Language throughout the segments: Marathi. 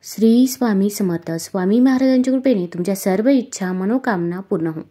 श्री स्वामी समर्थ. स्वामी महाराजांच्या कृपेने तुमच्या सर्व इच्छा मनोकामना पूर्ण हो.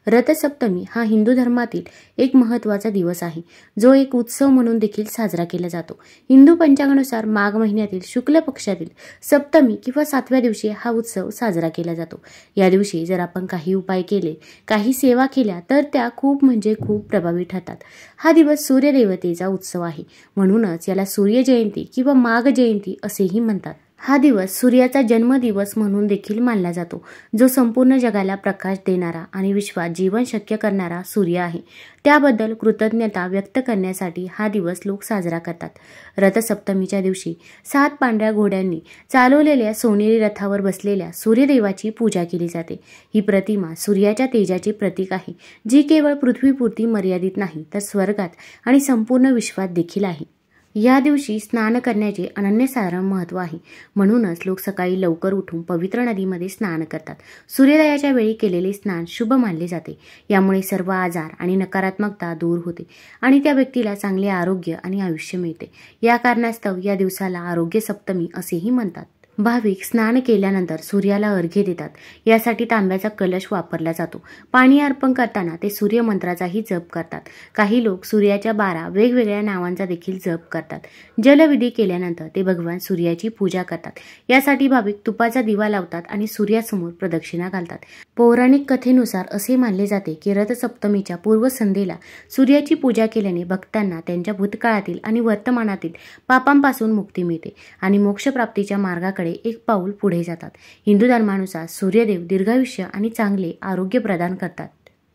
रथसप्तमी हा हिंदू धर्मातील एक महत्त्वाचा दिवस आहे, जो एक उत्सव म्हणून देखील साजरा केला जातो. हिंदू पंचांगानुसार माघ महिन्यातील शुक्ल पक्षातील सप्तमी किंवा 7व्या दिवशी हा उत्सव साजरा केला जातो. या दिवशी जर आपण काही उपाय केले, काही सेवा केल्या तर त्या खूप खूप प्रभावी ठरतात. हा दिवस सूर्यदेवतेचा उत्सव आहे, म्हणूनच याला सूर्य जयंती किंवा माघ जयंती असेही म्हणतात. हा दिवस सूर्याचा जन्मदिवस म्हणून देखील मानला जातो, जो संपूर्ण जगाला प्रकाश देणारा आणि विश्वात जीवन शक्य करणारा सूर्य आहे. त्याबद्दल कृतज्ञता व्यक्त करण्यासाठी हा दिवस लोक साजरा करतात. रथसप्तमीच्या दिवशी 7 पांढऱ्या घोड्यांनी चालवलेल्या सोनेरी रथावर बसलेल्या सूर्यदेवाची पूजा केली जाते. ही प्रतिमा सूर्याच्या तेजाचे प्रतीक आहे, जी केवळ पृथ्वीपुरती मर्यादित नाही तर स्वर्गात आणि संपूर्ण विश्वात देखील आहे. या दिवशी स्नान करण्याचे अनन्यसाधारण महत्त्व आहे, म्हणूनच लोक सकाळी लवकर उठून पवित्र नदीमध्ये स्नान करतात. सूर्योदयाच्या वेळी केलेले स्नान शुभ मानले जाते. यामुळे सर्व आजार आणि नकारात्मकता दूर होते आणि त्या व्यक्तीला चांगले आरोग्य आणि आयुष्य मिळते. या कारणास्तव या दिवसाला आरोग्य सप्तमी असेही म्हणतात. भाविक स्नान केल्यानंतर सूर्याला अर्घ्य देतात. यासाठी तांब्याचा कलश वापरला जातो. पाणी अर्पण करताना ते सूर्यमंत्राचाही जप करतात. काही लोक सूर्याच्या 12 वेगवेगळ्या नावांचा देखील जप करतात. जलविधी केल्यानंतर ते भगवान सूर्याची पूजा करतात. यासाठी भाविक तुपाचा दिवा लावतात आणि सूर्यासमोर प्रदक्षिणा घालतात. पौराणिक कथेनुसार असे मानले जाते की रथसप्तमीच्या पूर्वसंध्येला सूर्याची पूजा केल्याने भक्तांना त्यांच्या भूतकाळातील आणि वर्तमानातील पापांपासून मुक्ती मिळते आणि मोक्षप्राप्तीच्या मार्गाकडे एक पाऊल पुढे जातात. हिंदू धर्मानुसार सूर्यदेव दीर्घायुष्य आणि चांगले आरोग्य प्रदान करतात.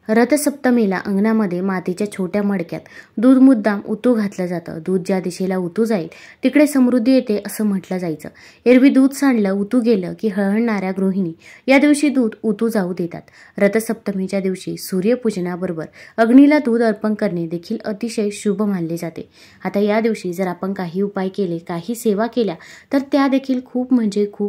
रथसप्तमीला अंगणामध्ये मातीच्या छोट्या मडक्यात दूध मुद्दाम उतू घातलं जातं. दूध ज्या दिशेला उतू जाईल तिकडे समृद्धी येते असं म्हटलं जायचं. एरवी दूध सांडलं उतू गेलं की हळहळणाऱ्या गृहिणी या दिवशी दूध उतू जाऊ देतात. रथसप्तमीच्या दिवशी सूर्यपूजनाबरोबर अग्नीला दूध अर्पण करणे देखील अतिशय शुभ मानले जाते. आता या दिवशी जर आपण काही उपाय केले, काही सेवा केल्या तर त्या देखील खूप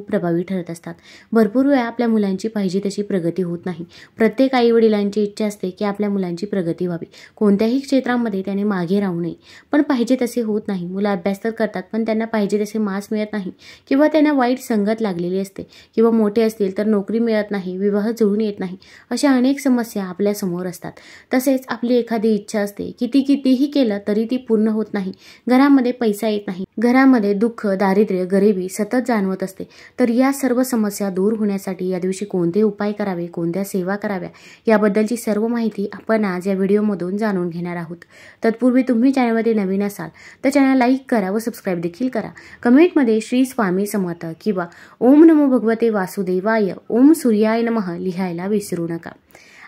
प्रभावी ठरत असतात. भरपूर वेळा आपल्या मुलांची पाहिजे तशी प्रगती होत नाही. प्रत्येक आईवडिलांची इच्छा असते की आपल्या मुलांची प्रगती व्हावी, कोणत्याही क्षेत्रामध्ये त्याने मागे राहू नये. पण पाहिजे तसे होत नाही. मुलं अभ्यास तर करतात, पण त्यांना पाहिजे तसे मार्क्स मिळत नाही किंवा त्यांना वाईट संगत लागलेली असते किंवा मोठे असतील तर नोकरी मिळत नाही, विवाह जुळून येत नाही. अशा अनेक समस्या आपल्या समोर असतात. तसेच आपली एखादी इच्छा असते, कितीही केलं तरी ती पूर्ण होत नाही. घरामध्ये पैसा येत नाही, घरामध्ये दुःख, दारिद्र्य, गरिबी सतत जाणवत असते. तर या सर्व समस्या दूर होण्यासाठी या दिवशी कोणते उपाय करावे, कोणत्या सेवा कराव्या याबद्दलची सर्व माहिती आपण आज या व्हिडिओमधून जाणून घेणार आहोत. तत्पूर्वी तुम्ही चॅनलमध्ये नवीन असाल तर चॅनल लाईक करा व सबस्क्राईब देखील करा. कमेंटमध्ये श्री स्वामी समर्थ किंवा ओम नमो भगवते वासुदेवाय, ओम सूर्याय नमः लिहायला विसरू नका.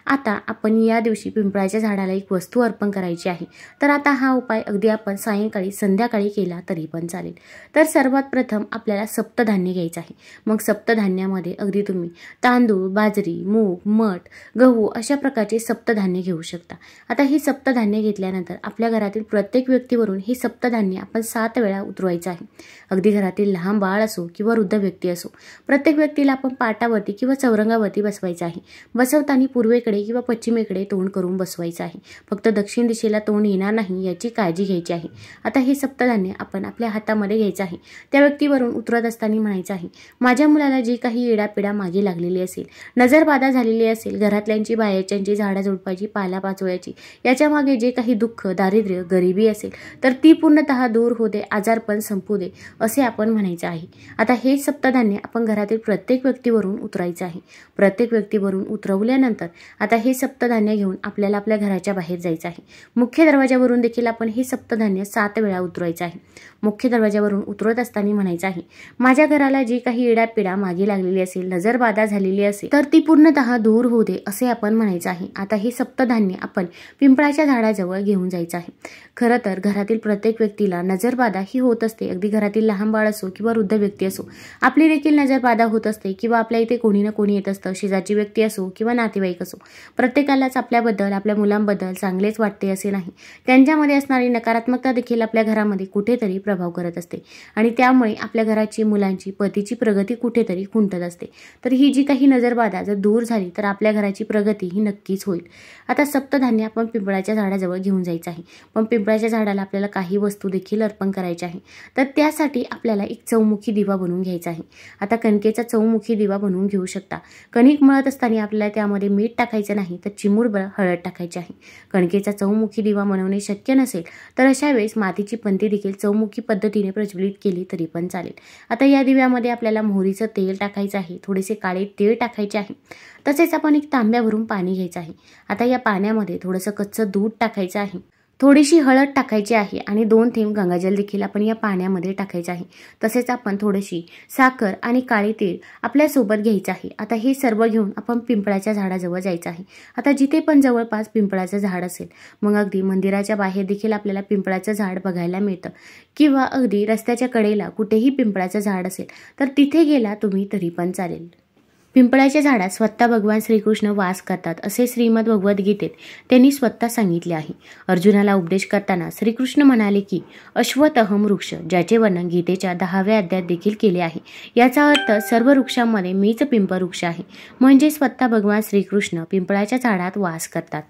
आता आपण या दिवशी पिंपळाच्या झाडाला एक वस्तू अर्पण करायची आहे. तर आता हा उपाय अगदी आपण सायंकाळी संध्याकाळी केला तरी पण चालेल. तर सर्वात प्रथम आपल्याला सप्तधान्य घ्यायचं आहे. मग सप्तधान्यामध्ये अगदी तुम्ही तांदूळ, बाजरी, मूग, मठ, गहू अशा प्रकारचे सप्तधान्य घेऊ शकता. आता ही सप्तधान्य घेतल्यानंतर आपल्या घरातील प्रत्येक व्यक्तीवरून हे सप्तधान्य आपण 7 वेळा उतरवायचं आहे. अगदी घरातील लहान बाळ असो किंवा वृद्ध व्यक्ती असो, प्रत्येक व्यक्तीला आपण पाटावरती किंवा चौरंगावरती बसवायचं आहे. बसवताना पूर्वेकडे किंवा पश्चिमेकडे तोंड करून बसवायचं आहे. फक्त दक्षिण दिशेला तोंड येणार नाही याची काळजी घ्यायची आहे. आता हे सप्तधान्य आपण आपल्या हातामध्ये घ्यायचं आहे. त्या व्यक्तीवरून उतरत असताना म्हणायचं आहे, माझ्या मुलाला जी काही येडापिडा मागे लागलेली असेल, नजरबाधा झालेली असेल, घरातल्यांची बाहेरच्यांची झाडाझुडपाची पालापाचोळ्याची याच्या मागे जे काही दुःख, दारिद्र्य, गरिबी असेल तर ती पूर्णतः दूर होऊ दे, आजारपण संपू दे असे आपण म्हणायचं आहे. आता हे सप्तधान्य आपण घरातील प्रत्येक व्यक्तीवरून उतरायचं आहे. प्रत्येक व्यक्तीवरून उतरवल्यानंतर आता हे सप्तधान्य घेऊन आपल्याला आपल्या घराच्या बाहेर जायचं आहे. मुख्य दरवाजावरून देखील आपण हे सप्तधान्य 7 वेळा उतरवायचं आहे. मुख्य दरवाजावरून उतरत असताना म्हणायचं आहे, माझ्या घराला जी काही येडापिडा मागे लागलेली असेल, नजरबाधा झालेली असेल तर ती पूर्णतः दूर होऊ दे असे आपण म्हणायचं आहे. आता हे सप्तधान्य आपण पिंपळाच्या झाडाजवळ घेऊन जायचं आहे. खरं तर घरातील प्रत्येक व्यक्तीला नजरबाधा ही होत असते. अगदी घरातील लहान बाळ असो किंवा वृद्ध व्यक्ती असो, आपली देखील नजरबाधा होत असते किंवा आपल्या इथे कोणी ना कोणी येत असतं, शेजारची व्यक्ती असो किंवा नातेवाईक असो. प्रत्येकालाच आपल्याबद्दल, आपल्या मुलांबद्दल चांगलेच वाटते असे नाही. त्यांच्यामध्ये असणारी नकारात्मकता देखील आपल्या घरामध्ये कुठेतरी प्रभाव करत असते आणि त्यामुळे आपल्या घराची, मुलांची, पतीची प्रगती कुठेतरी खुंटत असते. तर ही जी काही नजरबाधा जर दूर झाली तर आपल्या घराची प्रगती ही नक्कीच होईल. आता सप्तधान्य आपण पिंपळाच्या झाडाजवळ घेऊन जायचं आहे. पण पिंपळाच्या झाडाला आपल्याला काही वस्तू देखील अर्पण करायची आहे. तर त्यासाठी आपल्याला एक चौमुखी दिवा बनवून घ्यायचा आहे. आता कणकेचा चौमुखी दिवा बनवून घेऊ शकता. कणिक मळत असताना आपल्याला त्यामध्ये मीठ टाकायचं नाही तर चिमूटभर हळद टाकायची आहे. कणकेचा चौमुखी दिवा बनवणे शक्य नसेल तर अशा वेळेस मातीची पंती देखील चौमुखी पद्धतीने प्रज्वलित केली तरी पण चालेल. आता या दिव्यामध्ये आपल्याला मोहरीचं तेल टाकायचं आहे, थोडेसे काळे तीळ टाकायचे आहे. तसेच आपण एक तांब्या भरून पाणी घ्यायचं आहे. आता या पाण्यामध्ये थोडंसं कच्चं दूध टाकायचं आहे, थोडीशी हळद टाकायची आहे आणि 2 थेंब गंगाजल देखील आपण या पाण्यामध्ये टाकायचं आहे. तसेच आपण थोडीशी साखर आणि काळे तीळ आपल्यासोबत घ्यायचं आहे. आता हे सर्व घेऊन आपण पिंपळाच्या झाडाजवळ जायचं आहे. आता जिथे पण जवळपास पिंपळाचं झाड असेल, मग अगदी मंदिराच्या बाहेर देखील आपल्याला पिंपळाचं झाड बघायला मिळतं किंवा अगदी रस्त्याच्या कडेला कुठेही पिंपळाचं झाड असेल तर तिथे गेला तुम्ही तरी पण चालेल. पिंपळाच्या झाडात स्वतः भगवान श्रीकृष्ण वास करतात असे श्रीमद भगवद्गीतेत त्यांनी स्वतः सांगितले आहे. अर्जुनाला उपदेश करताना श्रीकृष्ण म्हणाले की अश्वत्थम वृक्ष, ज्याचे वर्णन गीतेच्या 10व्या अध्यायात देखील केले आहे. याचा अर्थ सर्व वृक्षांमध्ये मीच पिंपळवृक्ष आहे. म्हणजे स्वतः भगवान श्रीकृष्ण पिंपळाच्या झाडात वास करतात.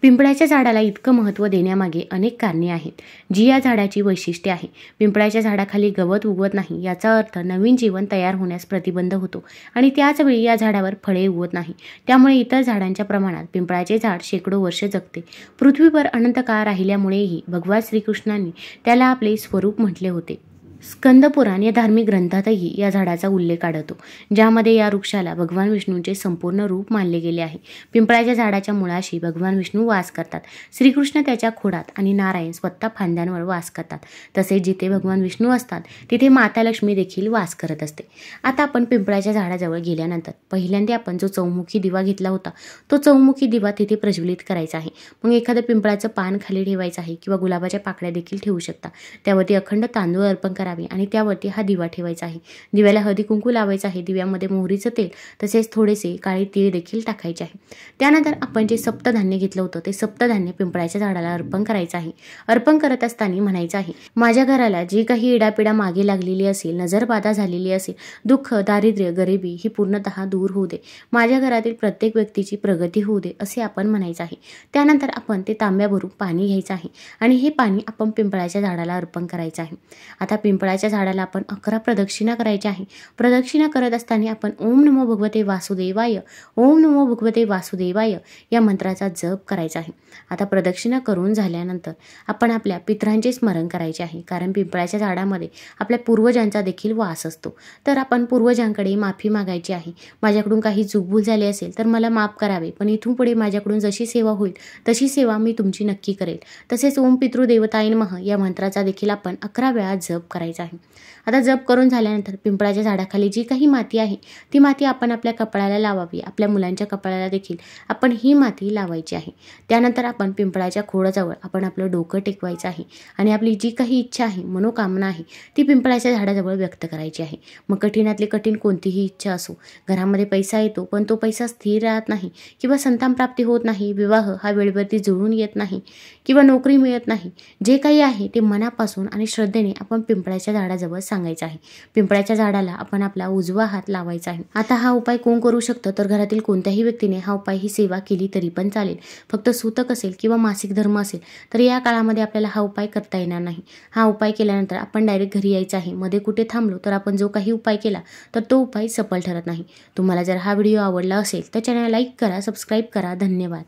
पिंपळाच्या झाडाला इतकं महत्त्व देण्यामागे अनेक कारणे आहेत, जी या झाडाची वैशिष्ट्ये आहे. पिंपळाच्या झाडाखाली गवत उगवत नाही, याचा अर्थ नवीन जीवन तयार होण्यास प्रतिबंध होतो आणि त्याचवेळी या झाडावर फळे उगवत नाही. त्यामुळे इतर झाडांच्या प्रमाणात पिंपळाचे झाड शेकडो वर्ष जगते. पृथ्वीवर अनंत काळ राहिल्यामुळेही भगवान श्रीकृष्णांनी त्याला आपले स्वरूप म्हटले होते. स्कंदपुराण या धार्मिक ग्रंथातही या झाडाचा उल्लेख आढळतो, ज्यामध्ये या वृक्षाला भगवान विष्णूंचे संपूर्ण रूप मानले गेले आहे. पिंपळाच्या झाडाच्या मुळाशी भगवान विष्णू वास करतात. श्रीकृष्ण त्याच्या खोडात आणि नारायण स्वतः फांद्यांवर वास करतात. तसेच जिथे भगवान विष्णू असतात तिथे माता लक्ष्मी देखील वास करत असते. आता आपण पिंपळाच्या झाडाजवळ गेल्यानंतर पहिल्यांदा आपण जो चौमुखी दिवा घेतला होता तो चौमुखी दिवा तिथे प्रज्वलित करायचा आहे. मग एखादं पिंपळाचं पान खाली ठेवायचं आहे किंवा गुलाबाच्या पाकळ्या देखील ठेवू शकता. त्यावरती अखंड तांदूळ अर्पण करावे आणि त्यावरती हा दिवा ठेवायचा आहे. दिव्याला हळदी कुंकू लावायचं आहे. दिव्यामध्ये मोहरीचं तेल तसेच थोडेसे काळे तीळ देखील टाकायचे आहे. त्यानंतर आपण जे सप्तधान्य घेतलं होतं ते सप्तधान्य पिंपळाच्या झाडाला अर्पण करायचं आहे. अर्पण करत असताना म्हणायचं आहे, माझ्या घराला जी काही इडापिडा मागे लागलेली असेल, नजरबाधा झालेली असेल, दुःख, दारिद्र्य, गरिबी ही पूर्णतः दूर होऊ दे. माझ्या घरातील प्रत्येक व्यक्तीची प्रगती होऊ दे असे आपण म्हणायचं आहे. त्यानंतर आपण ते तांब्या भरून पाणी घ्यायचं आहे आणि हे पाणी आपण पिंपळाच्या झाडाला अर्पण करायचं आहे. आता पिंपळाच्या झाडाला आपण 11 प्रदक्षिणा करायच्या आहे. प्रदक्षिणा करत असताना आपण ओम नमो भगवते वासुदेवाय, ओम नमो भगवते वासुदेवाय या मंत्राचा जप करायचा आहे. आता प्रदक्षिणा करून झाल्यानंतर आपण आपल्या पितरांचे स्मरण करायचे आहे, कारण पिंपळाच्या झाडामध्ये आपल्या पूर्वजांचा देखील वास असतो. तर आपण पूर्वजांकडे माफी मागायची आहे. माझ्याकडून काही चूकभूल झाली असेल तर मला माफ करावे, पण इथून पुढे माझ्याकडून जशी सेवा होईल तशी सेवा मी तुमची नक्की करेल. तसेच ओम पितृदेवताय नमः या मंत्राचा देखील आपण 11 वेळा जप करायचा आहे. आता जप करून झाल्यानंतर पिंपळाच्या झाडाखाली जी काही माती आहे ती माती आपण आपल्या कपाळाला लावावी. आपल्या मुलांच्या कपाळाला देखील आपण ही माती लावायची आहे. त्यानंतर आपण पिंपळाच्या खोडाजवळ आपण आपलं डोकं टेकवायचं आहे आणि आपली जी काही इच्छा आहे, मनोकामना आहे ती पिंपळाच्या झाडाजवळ व्यक्त करायची आहे. मग कठीणातली कठीण कोणतीही इच्छा असो. घरामध्ये पैसा येतो पण तो पैसा स्थिर राहत नाही किंवा संतान प्राप्ती होत नाही, विवाह हा वेळेवरती जुळून येत नाही किंवा नोकरी मिळत नाही, जे काही आहे ते मनापासून आणि श्रद्धेने आपण पिंपळाच्या झाडाजवळ सांगायचं आहे. पिंपळाच्या झाडाला आपण आपला उजवा हात लावायचा आहे. आता हा उपाय कोण करू शकतं तर घरातील कोणत्याही व्यक्तीने हा उपाय ही सेवा केली तरी पण चालेल. फक्त सूतक असेल किंवा मासिक धर्म असेल तर या काळामध्ये आपल्याला हा उपाय करता येणार नाही. हा उपाय केल्यानंतर आपण डायरेक्ट घरी यायचं आहे. मध्ये कुठे थांबलो तर आपण जो काही उपाय केला तर तो उपाय सफल ठरत नाही. तुम्हाला जर हा व्हिडिओ आवडला असेल तर चॅनल लाईक करा, सबस्क्राईब करा. धन्यवाद.